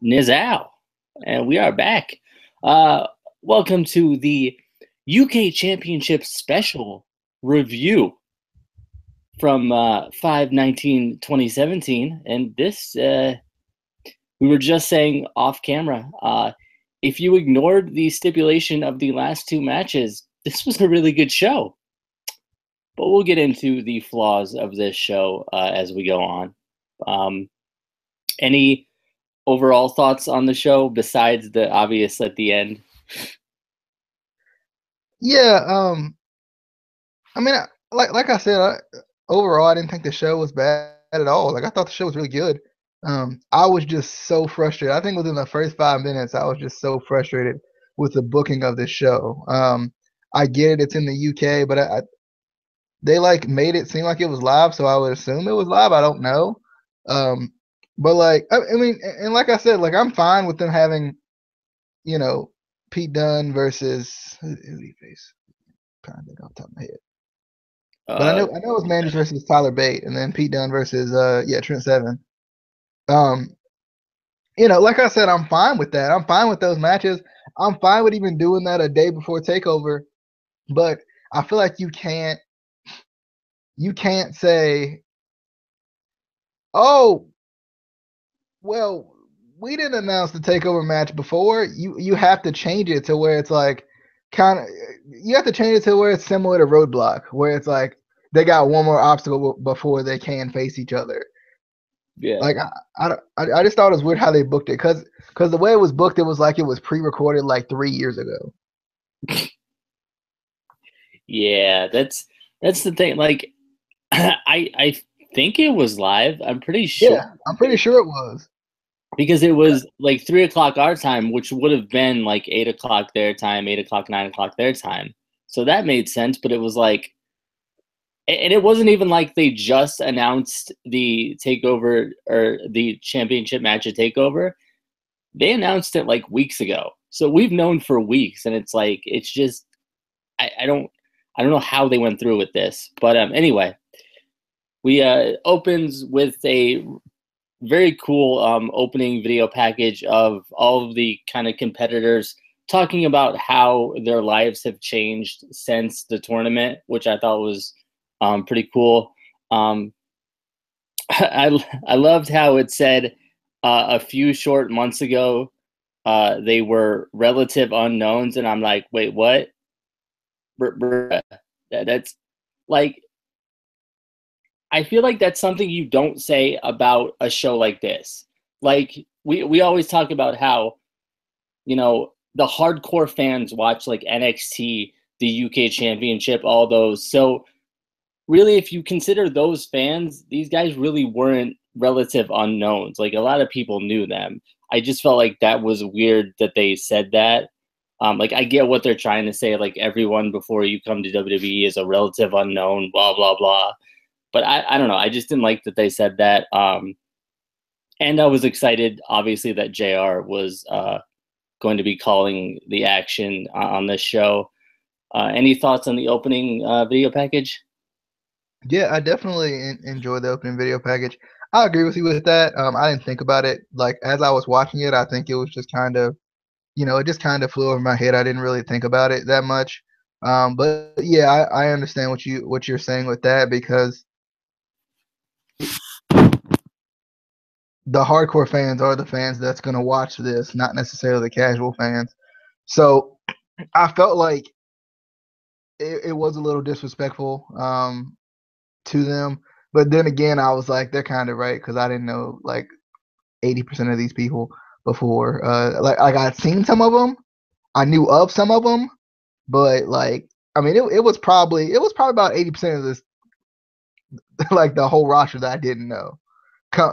Nizal, and we are back. Welcome to the UK Championship special review from 5/19/2017. And this, we were just saying off camera, if you ignored the stipulation of the last two matches, this was a really good show. But we'll get into the flaws of this show as we go on. Any overall thoughts on the show besides the obvious at the end? Yeah, I mean, like I said, overall, I didn't think the show was bad at all. Like I thought the show was really good. I was just so frustrated. I think within the first 5 minutes, I was just so frustrated with the booking of this show. I get it; it's in the UK, but they like made it seem like it was live, so I would assume it was live. I don't know. Um, but like, I mean, and like I said, like I'm fine with them having, you know, Pete Dunne versus who did he face? I'm trying to think off the top of my head. But I know it was Manders versus Tyler Bate, and then Pete Dunne versus Trent Seven. Um, like I said, I'm fine with that. I'm fine with those matches. I'm fine with even doing that a day before Takeover. But I feel like you can't say, oh, well, we didn't announce the Takeover match before. You have to change it to where it's like kind of you have to change it to where it's similar to Roadblock, where it's like they got one more obstacle before they can face each other. Yeah. Like I just thought it was weird how they booked it because the way it was booked, it was like it was pre-recorded like 3 years ago. Yeah, that's the thing. Like, I think it was live. I'm pretty sure Yeah, I'm pretty sure it was. because it was like 3 o'clock our time, which would have been like 8 o'clock their time, 8 o'clock, 9 o'clock their time. So that made sense. But it was like, and it wasn't even like they just announced the takeover or the championship match at Takeover. They announced it like weeks ago. So we've known for weeks, and it's like it's just I don't know how they went through with this. But anyway, we opens with a very cool opening video package of all of the kind of competitors talking about how their lives have changed since the tournament, which I thought was pretty cool. Um, I loved how it said a few short months ago they were relative unknowns, and I'm like, wait, what? That's like, I feel like that's something you don't say about a show like this. Like we always talk about how, the hardcore fans watch like NXT, the UK Championship, all those. So really, if you consider those fans, these guys really weren't relative unknowns. Like a lot of people knew them. I just felt like that was weird that they said that. Like I get what they're trying to say. Like everyone before you come to WWE is a relative unknown. Blah blah blah. But I don't know. I just didn't like that they said that. And I was excited, obviously, that JR was going to be calling the action on this show. Any thoughts on the opening video package? Yeah, I definitely enjoyed the opening video package. I agree with you with that. I didn't think about it like as I was watching it. I think it was just kind of, it just kind of flew over my head. I didn't really think about it that much. But yeah, I understand what you're saying with that because the hardcore fans are the fans that's going to watch this, not necessarily the casual fans. So I felt like it was a little disrespectful to them. But then again, I was like, they're kind of right because I didn't know like 80% of these people before. Like I'd seen some of them, I knew of some of them, but like I mean, it was probably about 80% of this like the whole roster that I didn't know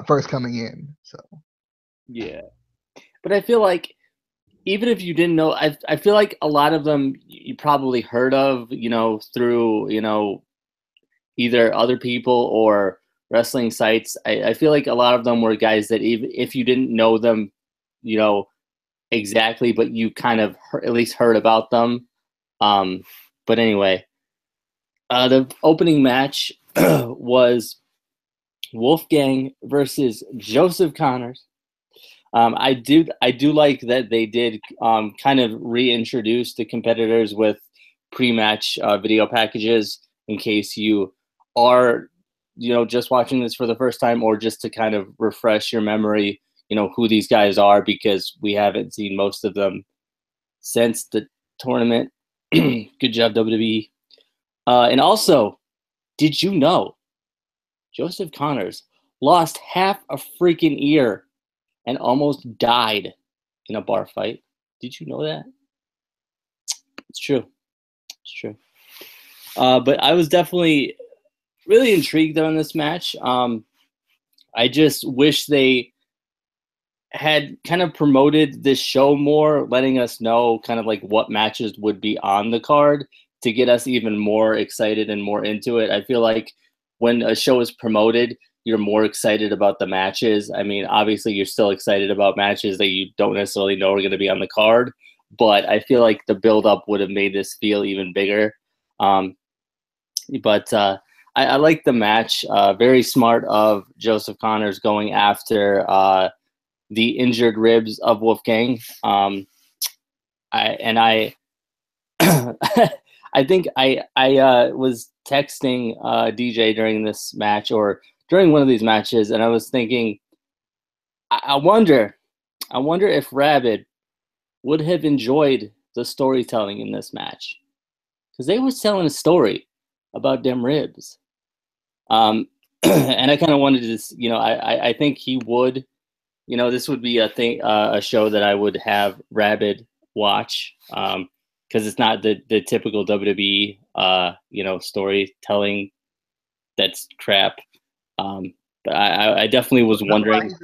first coming in. So Yeah. But I feel like even if you didn't know, I feel like a lot of them you probably heard of, through, either other people or wrestling sites. I feel like a lot of them were guys that even if you didn't know them, you know, exactly, but you kind of at least heard about them. Um, but anyway, the opening match was Wolfgang versus Joseph Connors. I do like that they did kind of reintroduce the competitors with pre-match video packages in case you are just watching this for the first time, or just to kind of refresh your memory, who these guys are, because we haven't seen most of them since the tournament. Good job, WWE. And also, did you know Joseph Connors lost half a freaking ear and almost died in a bar fight? Did you know that? It's true. It's true. But I was definitely really intrigued on this match. I just wish they had kind of promoted this show more, letting us know kind of like what matches would be on the card to get us even more excited and more into it. I feel like when a show is promoted, you're more excited about the matches. I mean, obviously you're still excited about matches that you don't necessarily know are going to be on the card, but I feel like the build-up would have made this feel even bigger. But I like the match. Very smart of Joseph Connors going after the injured ribs of Wolfgang. I I think I was texting DJ during this match, or during one of these matches, and I was thinking, I wonder if Rabid would have enjoyed the storytelling in this match, because they were telling a story about them ribs. And I kind of wanted to, I think he would, this would be a show that I would have Rabid watch, because it's not the typical WWE, storytelling that's crap. But I definitely was wondering.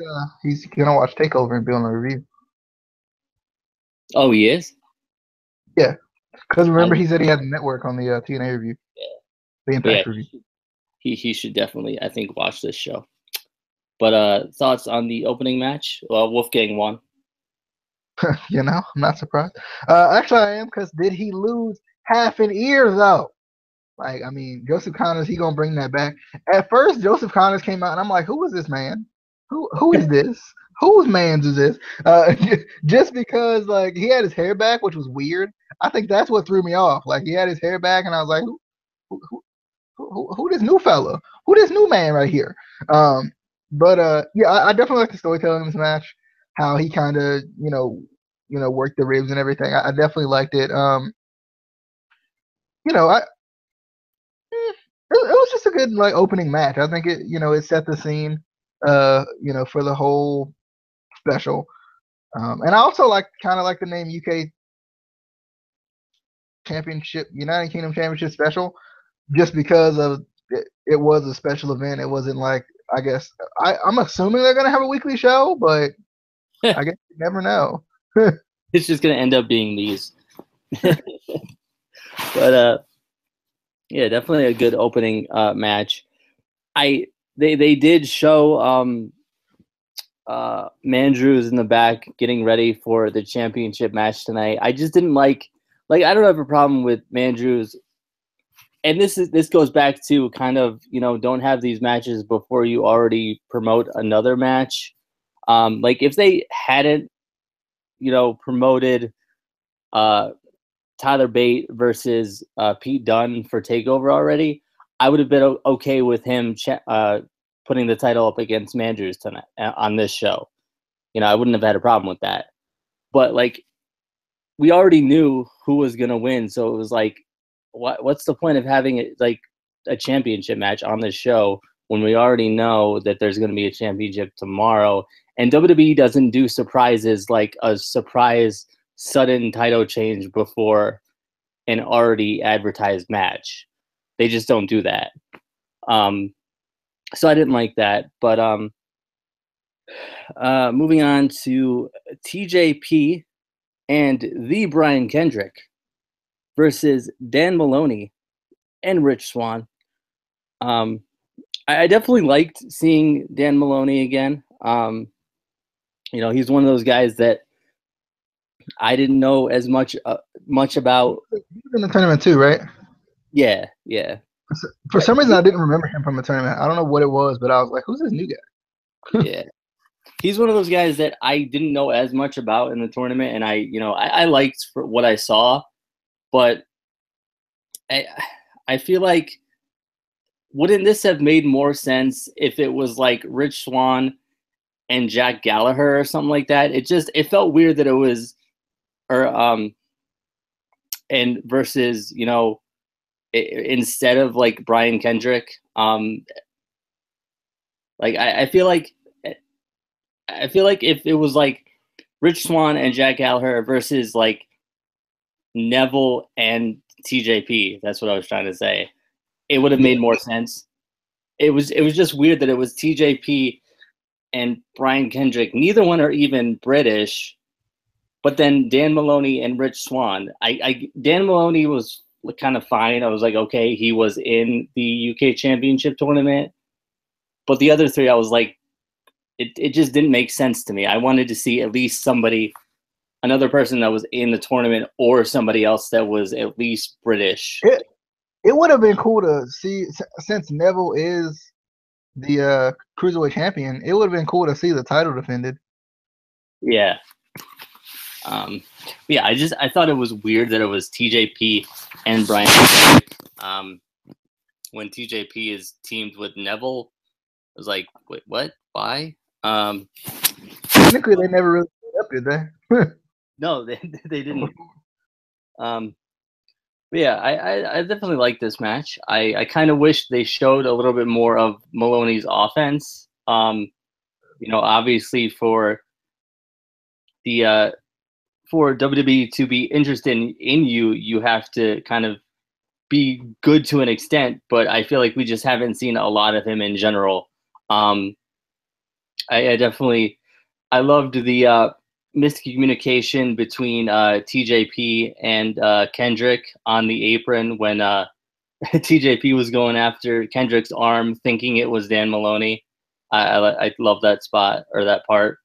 He's gonna watch Takeover and be on a review. Oh, he is? Yeah, because remember he said he had a network on the TNA review. Yeah. The Impact review. He should definitely, I think, watch this show. But thoughts on the opening match? Well, Wolfgang won. I'm not surprised. Actually, I am, because did he lose half an ear though? Like, I mean, Joseph Connors, he gonna bring that back. At first, Joseph Connors came out, and I'm like, who is this man? Who is this? Whose man's is this? Just because like he had his hair back, which was weird. I think that's what threw me off. Like, he had his hair back, and I was like, who this new fella? Who this new man right here? But yeah, I definitely like the storytelling in this match. How he kind of worked the ribs and everything. I definitely liked it. It was just a good like opening match. I think it set the scene for the whole special. And I also kind of like the name UK Championship, United Kingdom Championship Special, just because of it was a special event. It wasn't like, I guess I'm assuming they're gonna have a weekly show, but I guess you never know. It's just gonna end up being these. But yeah, definitely a good opening match. They did show Mandrews in the back getting ready for the championship match tonight. I just didn't like I don't have a problem with Mandrews, and this goes back to kind of don't have these matches before you already promote another match. Like if they hadn't promoted Tyler Bate versus Pete Dunne for TakeOver already, I would have been okay with him putting the title up against Mandrews tonight on this show. I wouldn't have had a problem with that. But we already knew who was gonna win, so it was like, what's the point of having a championship match on this show when we already know that there's gonna be a championship tomorrow? And WWE doesn't do surprises, like a surprise sudden title change before an already advertised match. They just don't do that. So I didn't like that. But moving on to TJP and the Brian Kendrick versus Dan Maloney and Rich Swann. I definitely liked seeing Dan Maloney again. He's one of those guys that I didn't know as much about. He was in the tournament too, right? Yeah. For some reason, I didn't remember him from the tournament. I don't know what it was, but I was like, who's this new guy? Yeah. he's one of those guys that I didn't know as much about in the tournament, and I liked for what I saw, but I I feel like wouldn't this have made more sense if it was like Rich Swann and Jack Gallagher or something like that? It felt weird that it was or and versus instead of like Brian Kendrick. Like I feel like if it was like Rich Swann and Jack Gallagher versus like Neville and TJP, that's what I was trying to say. It would have Yeah. made more sense. It was just weird that it was TJP and Brian Kendrick. Neither one are even British, but then Dan Maloney and Rich Swann. Dan Maloney was kind of fine. I was like, okay, he was in the UK Championship tournament, but the other three, I was like, it just didn't make sense to me. I wanted to see at least another person that was in the tournament, or somebody else that was at least British. It would have been cool to see, since Neville is the cruiserweight champion. It would have been cool to see the title defended. Yeah. Yeah, I thought it was weird that it was TJP and Brian. When TJP is teamed with Neville, I was like, wait, what? Why? Technically, they never really put up, did they? No, they didn't. But yeah, I definitely like this match. I kind of wish they showed a little bit more of Maloney's offense. Obviously for the for WWE to be interested in you, you have to kind of be good to an extent. But I feel like we just haven't seen a lot of him in general. I definitely loved the miscommunication between TJP and Kendrick on the apron when TJP was going after Kendrick's arm, thinking it was Dan Maloney. I love that spot or that part.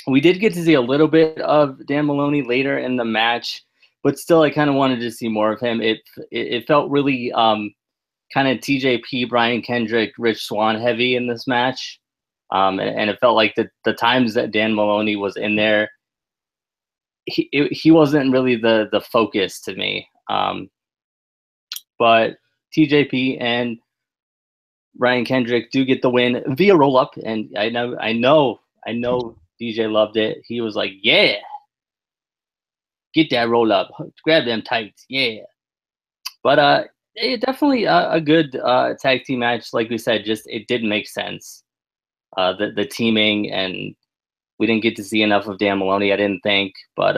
We did get to see a little bit of Dan Maloney later in the match, but still, I kind of wanted to see more of him. It felt really kind of TJP, Brian Kendrick, Rich Swann heavy in this match. And it felt like the times that Dan Maloney was in there, he wasn't really the focus to me. But TJP and Brian Kendrick do get the win via roll up, and I know DJ loved it. He was like, "Yeah, get that roll up, grab them tights, yeah." But it definitely a good tag team match. Like we said, just it didn't make sense. The teaming, and we didn't get to see enough of Dan Maloney, I didn't think. But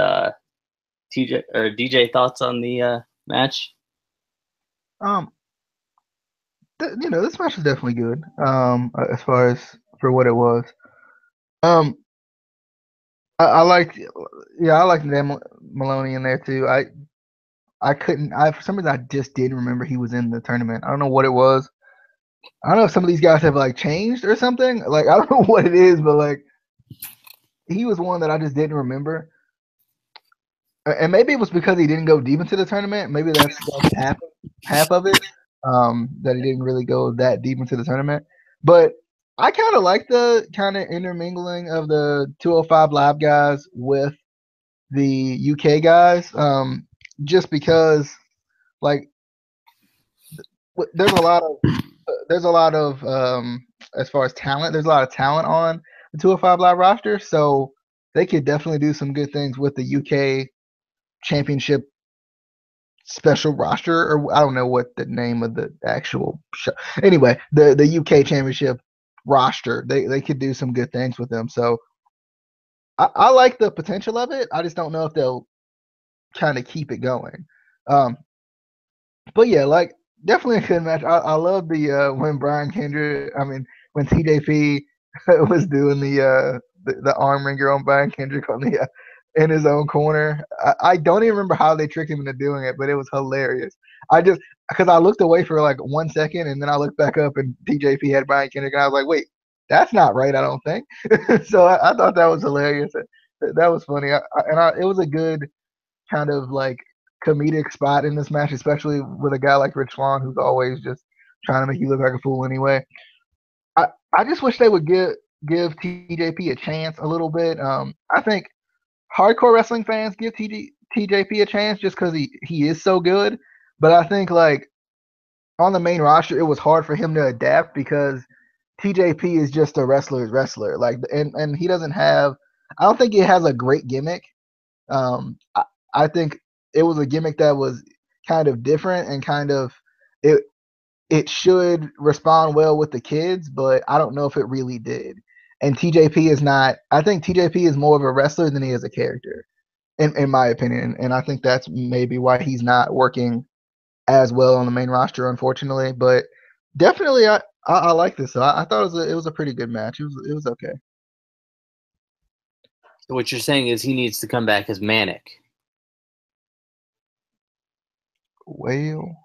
TJ or DJ, thoughts on the match? This match is definitely good. As far as for what it was. I liked, I liked Dan Maloney in there too. For some reason I just didn't remember he was in the tournament. I don't know what it was. I don't know if some of these guys have like changed or something. Like I don't know what it is, but like he was one that I just didn't remember. And maybe it was because he didn't go deep into the tournament. Maybe that's half of it. That he didn't really go that deep into the tournament. But I kind of like the kind of intermingling of the 205 Live guys with the UK guys. Just because like there's a lot of as far as talent, there's a lot of talent on the 205 Live roster, so they could definitely do some good things with the UK Championship special roster, or I don't know what the name of the actual show. Anyway, the UK Championship roster, they could do some good things with them. So I like the potential of it. I just don't know if they'll kind of keep it going. But yeah, like definitely a good match. I love the when Brian Kendrick, when TJP was doing the arm wringer on Brian Kendrick on the in his own corner. I don't even remember how they tricked him into doing it, but it was hilarious. Because I looked away for like 1 second and then I looked back up and TJP had Brian Kendrick and I was like, wait, that's not right. I don't think. So I thought that was hilarious. That was funny. It was a good kind of like comedic spot in this match, especially with a guy like Rich Swann, who's always just trying to make you look like a fool anyway. I just wish they would give TJP a chance a little bit. I think hardcore wrestling fans give TJP a chance just because he is so good. But I think like on the main roster, it was hard for him to adapt because TJP is just a wrestler's wrestler. Like, and he doesn't have. I don't think he has a great gimmick. I think it was a gimmick that was kind of different and kind of it. It should respond well with the kids, but I don't know if it really did. And TJP is not. I think TJP is more of a wrestler than he is a character, in my opinion. And I think that's maybe why he's not working as well on the main roster, unfortunately. But definitely, I like this. So I thought it was a pretty good match. It was okay. So what you're saying is he needs to come back as Manic. Well,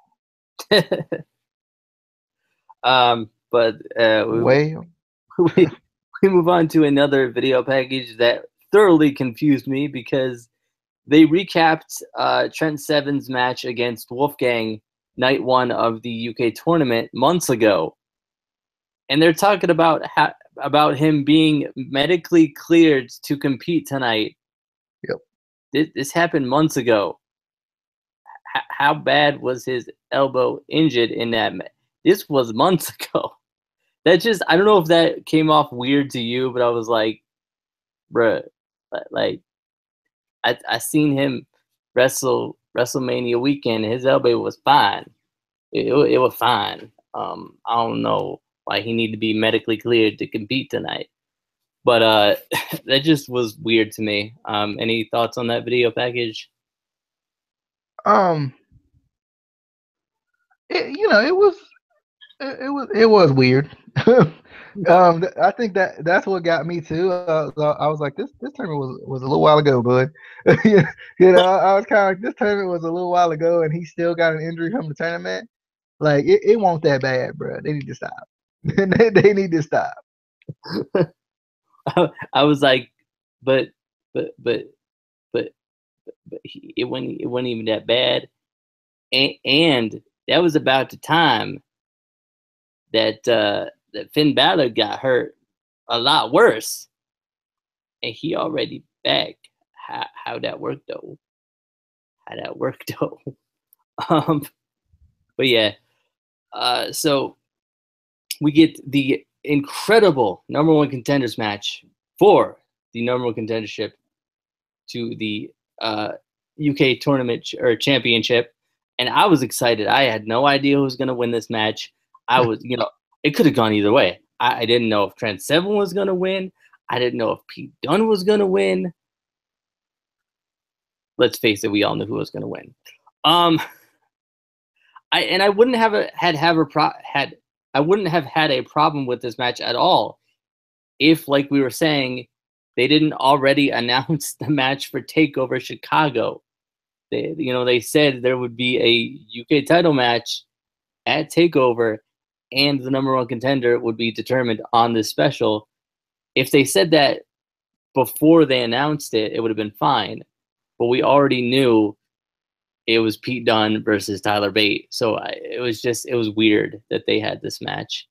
but well, we move on to another video package that thoroughly confused me because they recapped Trent Seven's match against Wolfgang night 1 of the UK tournament months ago, and they're talking about him being medically cleared to compete tonight. Yep. This happened months ago. How bad was his elbow injured in that? This was months ago. That just, I don't know if that came off weird to you, but I was like, bruh, like, I seen him WrestleMania weekend. His elbow was fine. It was fine. I don't know why he needed to be medically cleared to compete tonight. But that just was weird to me. Any thoughts on that video package? It was weird. I think that's what got me too. I was like, this tournament was a little while ago, bud. I was kind of like, this tournament was a little while ago, and he still got an injury from the tournament. Like, it won't that bad, bro. They need to stop. They need to stop. I was like, but it wasn't even that bad, and that was about the time that that Finn Balor got hurt a lot worse, and he already back. How that worked though? How that worked though? But yeah, so we get the incredible number 1 contenders match for the number 1 contendership to the UK tournament or championship, and I was excited. I had no idea who was going to win this match. I was, it could have gone either way. I didn't know if Trent Seven was going to win. I didn't know if Pete Dunne was going to win. Let's face it, we all knew who was going to win. I wouldn't have I wouldn't have had a problem with this match at all if, like we were saying, they didn't already announce the match for TakeOver Chicago. They said there would be a UK title match at TakeOver, and the number 1 contender would be determined on this special. If they said that before they announced it, it would have been fine. But we already knew it was Pete Dunne versus Tyler Bate. So it was weird that they had this match.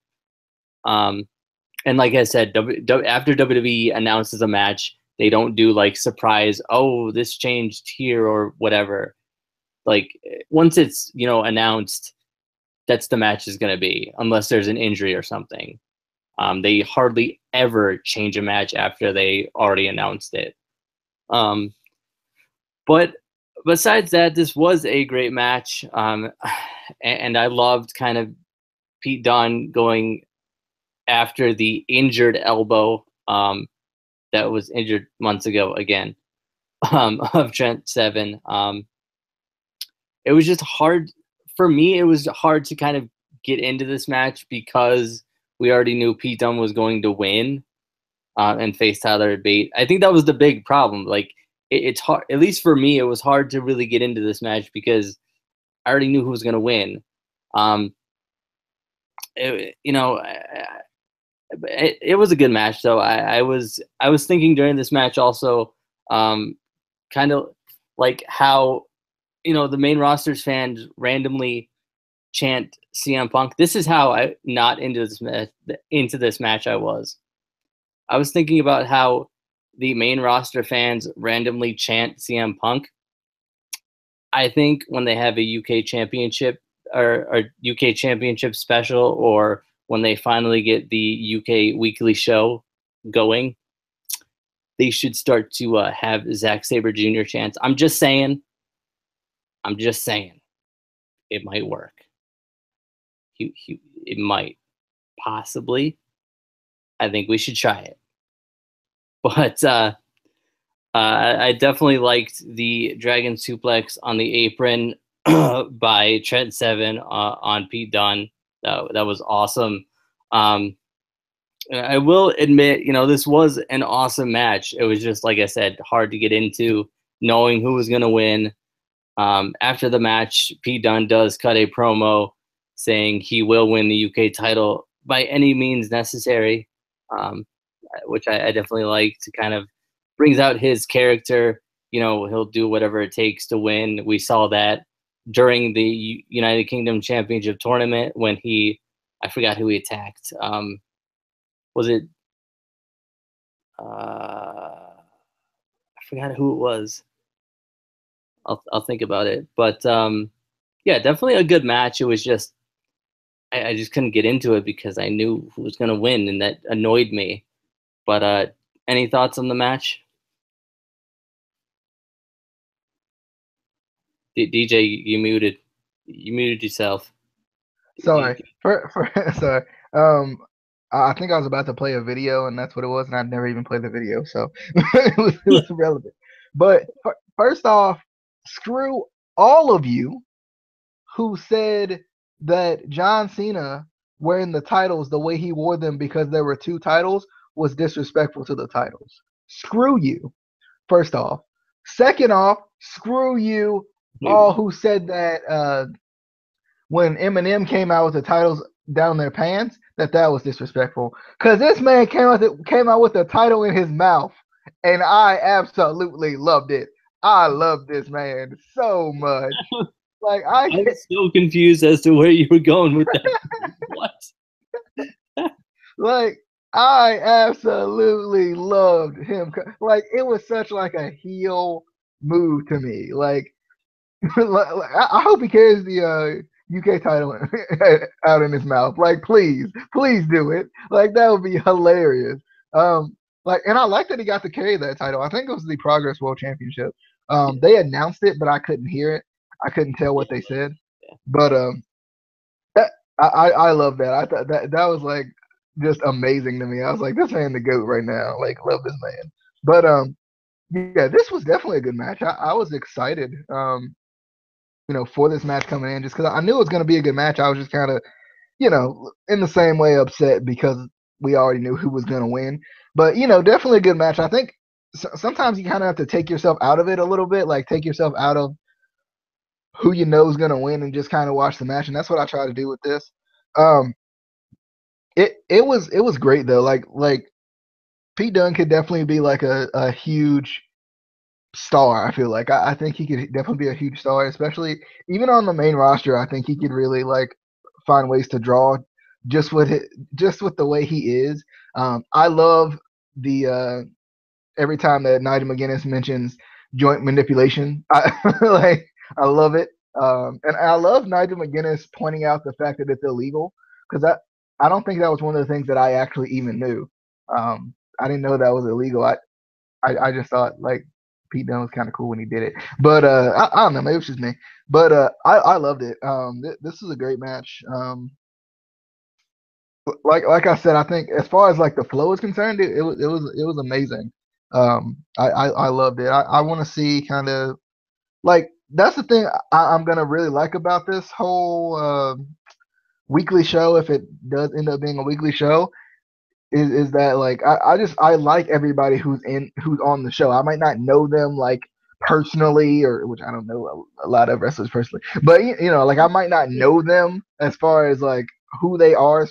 And like I said, after WWE announces a match, they don't do like surprise, oh, this changed here or whatever. Like once it's, announced, that's the match is going to be, unless there's an injury or something. They hardly ever change a match after they already announced it. But besides that, this was a great match. And I loved kind of Pete Dunne going after the injured elbow that was injured months ago again of Trent Seven. It was just hard for me. It was hard to kind of get into this match because we already knew Pete Dunne was going to win and face Tyler Bate. I think that was the big problem. Like it's hard, at least for me, it was hard to really get into this match because I already knew who was going to win. It was a good match though. I was thinking during this match also, kind of like how, the main roster's fans randomly chant CM Punk. This is how not into this match I was. I was thinking about how the main roster fans randomly chant CM Punk. I think when they have a UK championship or UK championship special, or when they finally get the UK weekly show going, they should start to have Zack Sabre Jr. chants. I'm just saying. I'm just saying. It might work. It might. Possibly. I think we should try it. But I definitely liked the Dragon Suplex on the apron by Trent Seven on Pete Dunne. That was awesome. I will admit, this was an awesome match. It was just, like I said, hard to get into, knowing who was going to win. After the match, Pete Dunne does cut a promo saying he will win the UK title by any means necessary, which I definitely like. To kind of brings out his character. He'll do whatever it takes to win. We saw that during the United Kingdom Championship tournament when I forgot who he attacked. Was it? I forgot who it was. I'll think about it. But yeah, definitely a good match. It was just I just couldn't get into it because I knew who was going to win, and that annoyed me. But any thoughts on the match? DJ, you muted. You muted yourself. Sorry. Sorry. I think I was about to play a video, and that's what it was, and I'd never even played the video, so it was irrelevant. But first off, screw all of you who said that John Cena wearing the titles the way he wore them because there were 2 titles was disrespectful to the titles. Screw you, first off. Second off, screw you all who said that when Eminem came out with the titles down their pants, that was disrespectful. Because this man came out with the title in his mouth, and I absolutely loved it. I love this man so much. Like I'm so confused as to where you were going with that. What? Like I absolutely loved him. Like it was such like a heel move to me. Like I hope he carries the UK title out in his mouth. Like, please do it. Like that would be hilarious. And I like that he got to carry that title. I think it was the Progress World Championship. They announced it, but I couldn't hear it. I couldn't tell what they said. But I love that. I thought that was like just amazing to me. I was like, this man the GOAT right now. Like, love this man. But yeah, this was definitely a good match. I was excited. For this match coming in, just because I knew it was going to be a good match. I was just kind of, in the same way upset because we already knew who was going to win. But, definitely a good match. I think sometimes you kind of have to take yourself out of it a little bit, like take yourself out of who you know is going to win and just kind of watch the match. And that's what I try to do with this. It was great though. Like Pete Dunne could definitely be like a huge star. I feel like I think he could definitely be a huge star, especially even on the main roster. I think he could really like find ways to draw just with the way he is. I love the every time that Nigel McGuinness mentions joint manipulation. I love it. And I love Nigel McGuinness pointing out the fact that it's illegal because I don't think that was one of the things that I actually even knew. I didn't know that was illegal. I just thought like Pete Dunne was kind of cool when he did it. But I don't know, maybe it's just me. But I loved it. This is a great match. Like I said, I think as far as like the flow is concerned, it was amazing. I loved it. I want to see kind of like that's the thing I'm gonna really like about this whole weekly show, if it does end up being a weekly show, is that like I like everybody who's on the show. I might not know them like personally, or which I don't know a lot of wrestlers personally, but like I might not know them as far as like who they are,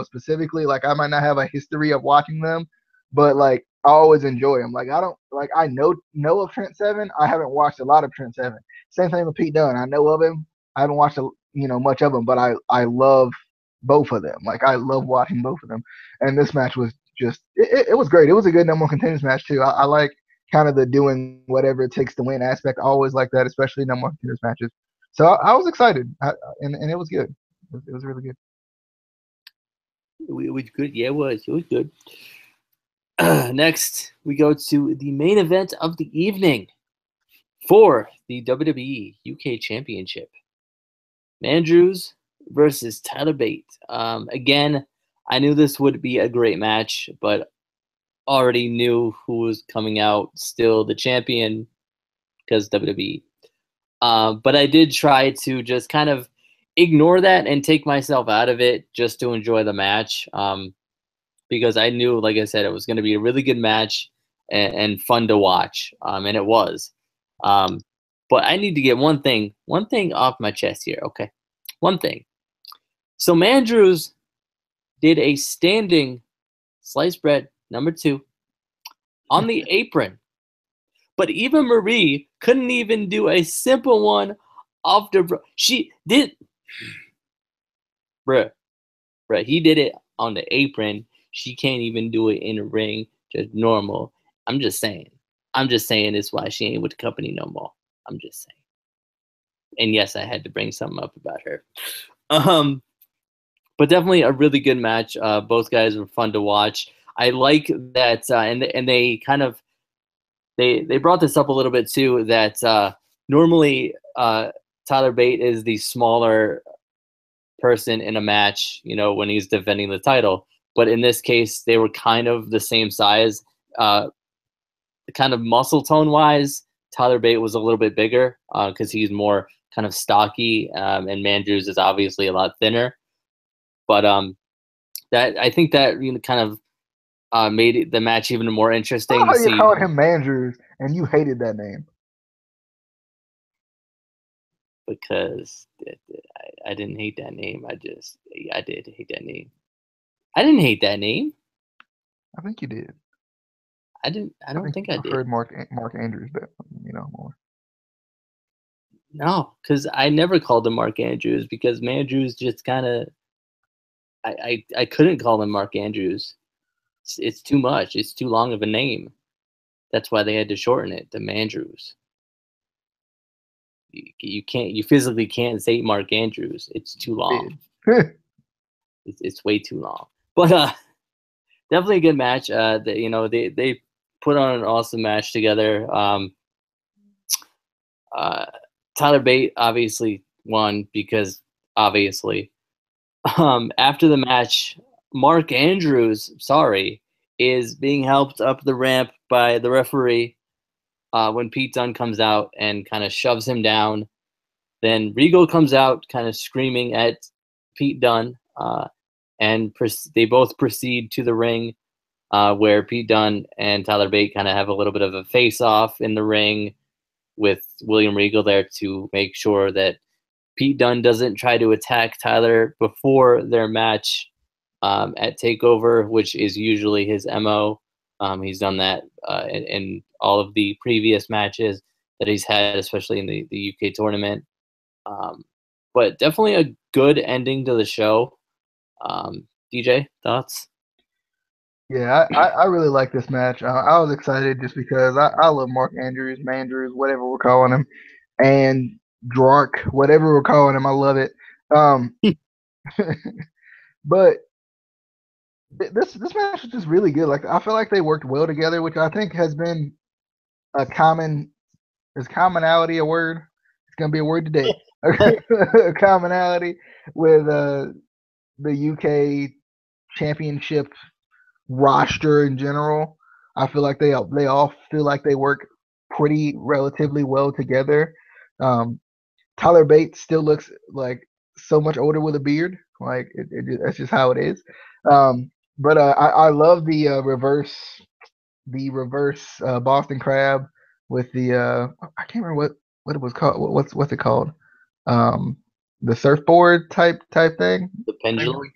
specifically. Like I might not have a history of watching them, but like I always enjoy them. Like I know of Trent Seven. I haven't watched a lot of Trent Seven. Same thing with Pete Dunne. I know of him. I haven't watched much of him, but I love both of them. Like I love watching both of them, and this match was just it was great. It was a good number one contenders match too. I like kind of the doing whatever it takes to win aspect. I always like that, especially number one contenders matches. So I was excited, and it was good. It was really good. It was good. Yeah, it was. It was good. Next, we go to the main event of the evening for the WWE UK Championship. Andrews versus Tyler Bate. Again, I knew this would be a great match, but already knew who was coming out still the champion because WWE. But I did try to just kind of ignore that and take myself out of it just to enjoy the match. Because I knew, like I said, it was going to be a really good match and fun to watch, and it was. But I need to get one thing off my chest here, okay? One thing. So Mandrews did a standing sliced bread number 2 on the apron, but Eva Marie couldn't even do a simple one off the. She did, bruh. He did it on the apron. She can't even do it in the ring, just normal. I'm just saying. It's why she ain't with the company no more. I'm just saying. And yes, I had to bring something up about her. But definitely a really good match. Both guys were fun to watch. I like that, and they kind of they brought this up a little bit too. That normally Tyler Bate is the smaller person in a match, when he's defending the title. But in this case, they were kind of the same size. Kind of muscle tone wise, Tyler Bate was a little bit bigger because he's more kind of stocky, and Mandrews is obviously a lot thinner. But that I think that kind of made the match even more interesting to see. You called him Mandrews, and you hated that name because I didn't hate that name. I did hate that name. I didn't hate that name. I think you did. I didn't. I don't think I did. Preferred Mark Andrews, but more. No, because I never called him Mark Andrews because Mandrews just kind of. I couldn't call him Mark Andrews. It's too much. It's too long of a name. That's why they had to shorten it to Mandrews. You can't. You physically can't say Mark Andrews. It's too long. It's way too long. But definitely a good match. They put on an awesome match together. Tyler Bate obviously won because obviously. After the match, Mark Andrews, is being helped up the ramp by the referee when Pete Dunne comes out and kind of shoves him down. Then Regal comes out kind of screaming at Pete Dunne, and they both proceed to the ring where Pete Dunne and Tyler Bate kind of have a little bit of a face-off in the ring with William Regal there to make sure that Pete Dunne doesn't try to attack Tyler before their match at TakeOver, which is usually his MO. He's done that in all of the previous matches that he's had, especially in the UK tournament. But definitely a good ending to the show. DJ, thoughts? Yeah, I really like this match. I was excited just because I love Mark Andrews, Mandrews, whatever we're calling him, and Dwark, whatever we're calling him. I love it. But this match was just really good. Like I feel like they worked well together, which I think has been a commonality a word? It's gonna be a word today. A commonality with the UK championship roster in general. I feel like they all feel like they work pretty relatively well together. Tyler Bates still looks like so much older with a beard. Like that's just how it is. But I love the reverse Boston Crab with the I can't remember what it was called. What's it called? The surfboard type thing. The pendulum.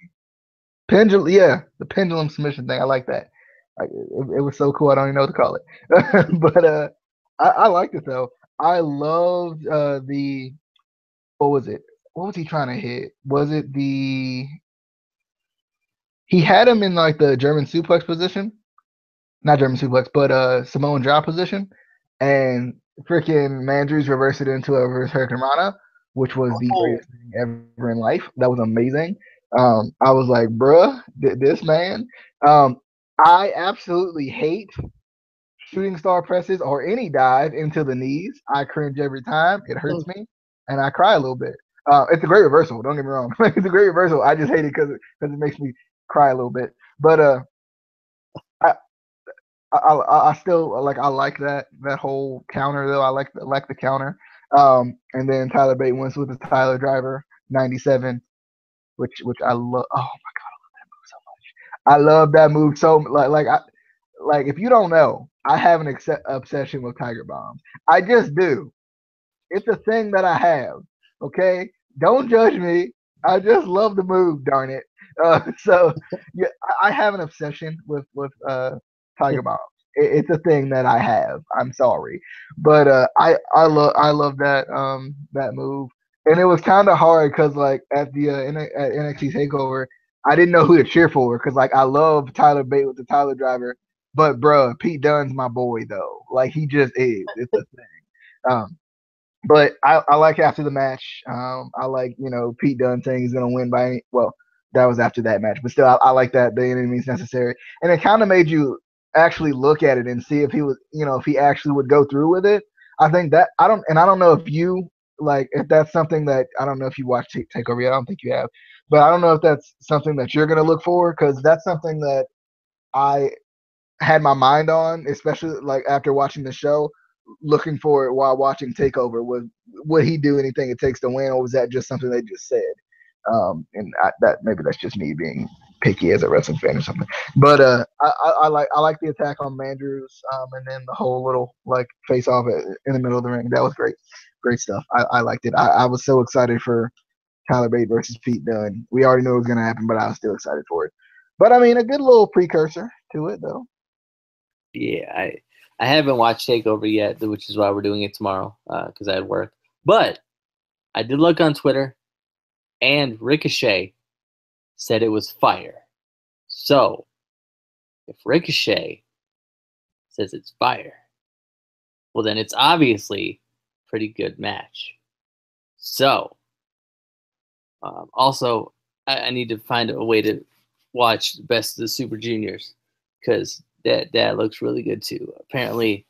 Pendulum, yeah, the pendulum submission thing. I like that. It was so cool. I don't even know what to call it. But I liked it though. I loved the what was it? What was he trying to hit? Was it the he had him in like the German suplex position, not German suplex, but Samoan drop position, and freaking Mandrews reversed it into a reverse Hurricanrana, which was the Oh, greatest thing ever in life. That was amazing. I was like, bruh, this man. Um, I absolutely hate shooting star presses or any dive into the knees. I cringe every time. It hurts me, and I cry a little bit. It's a great reversal. Don't get me wrong. It's a great reversal. I just hate it because it makes me cry a little bit. But I, I still like I like that whole counter though. I like the counter. And then Tyler Bate wins with the Tyler Driver 97, which I love. Oh my god, I love that move so much. I love that move so like if you don't know, I have an obsession with Tiger Bombs. I just do. It's a thing that I have. Okay, don't judge me. I just love the move. Darn it. So yeah, I have an obsession with Tiger Bombs. It's a thing that I have. I'm sorry, but I love that move, and it was kind of hard because like at NXT Takeover, I didn't know who to cheer for because like I love Tyler Bate with the Tyler Driver, but bruh, Pete Dunne's my boy though. Like he just is. It's a thing. But I like after the match. I like Pete Dunne saying he's gonna win by any. Well, that was after that match, but still, I like that the any means necessary, and it kind of made you actually look at it and see if he was, if he actually would go through with it. I think that I don't know if you like if that's something that I don't know if you watch Takeover yet. I don't think you have, but I don't know if that's something that you're gonna look for because that's something that I had my mind on, especially like after watching the show, looking for it while watching Takeover. Would he do anything it takes to win, or was that just something they just said? That maybe that's just me being picky as a wrestling fan or something. But I like the attack on Mandrews, and then the whole little like face off in the middle of the ring. That was great stuff. I liked it. I was so excited for Tyler Bate versus Pete Dunne. We already knew it was going to happen, but I was still excited for it. But I mean, a good little precursor to it, though. yeah, I haven't watched Takeover yet, which is why we're doing it tomorrow because I had work. But I did look on Twitter, and Ricochet said it was fire. So if Ricochet says it's fire, well then it's obviously a pretty good match. So also I need to find a way to watch Best of the Super Juniors because that looks really good too. Apparently,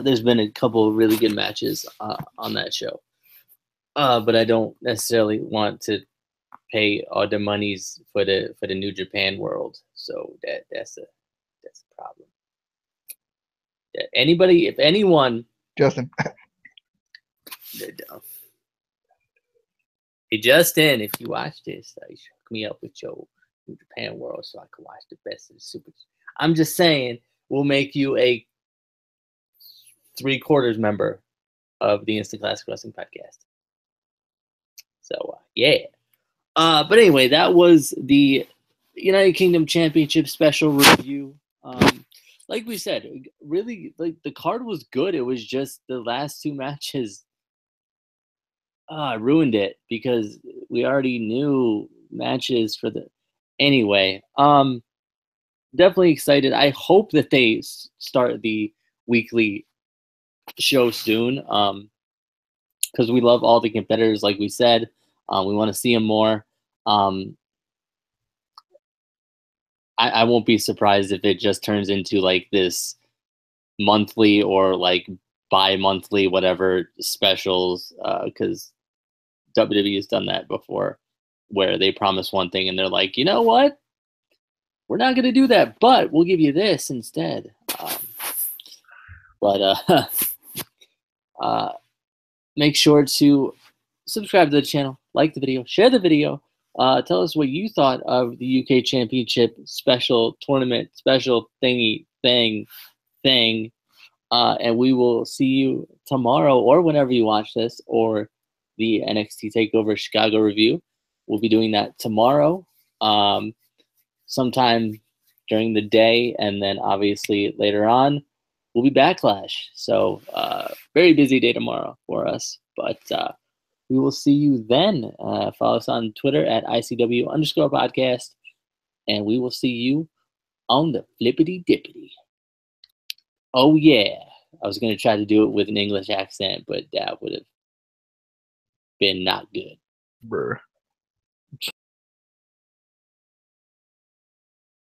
there's been a couple of really good matches on that show, but I don't necessarily want to pay all the monies for the New Japan world. So that's a problem. Anybody, if anyone, Justin. hey Justin, if you watch this, you should hook me up with your New Japan world so I can watch the Best of the Super. I'm just saying, we'll make you a 3/4 member of the Instant Classic Wrestling Podcast. So yeah. But anyway, that was the United Kingdom Championship special review. Like we said, really, like the card was good. It was just the last two matches ruined it because we already knew matches for the. Anyway, definitely excited. I hope that they start the weekly show soon. Because we love all the competitors, like we said. We want to see them more. I won't be surprised if it just turns into like this monthly or like bi-monthly whatever specials because WWE has done that before where they promise one thing and they're like, you know what? We're not going to do that, but we'll give you this instead. Make sure to subscribe to the channel, like the video, share the video. Tell us what you thought of the UK Championship special tournament, special thing. And we will see you tomorrow or whenever you watch this or the NXT TakeOver Chicago review. We'll be doing that tomorrow, sometime during the day, and then obviously later on will be Backlash. So very busy day tomorrow for us, but we will see you then. Follow us on Twitter at ICW_podcast and we will see you on the flippity dippity. Oh yeah. I was gonna try to do it with an English accent, but that would have been not good. Bruh.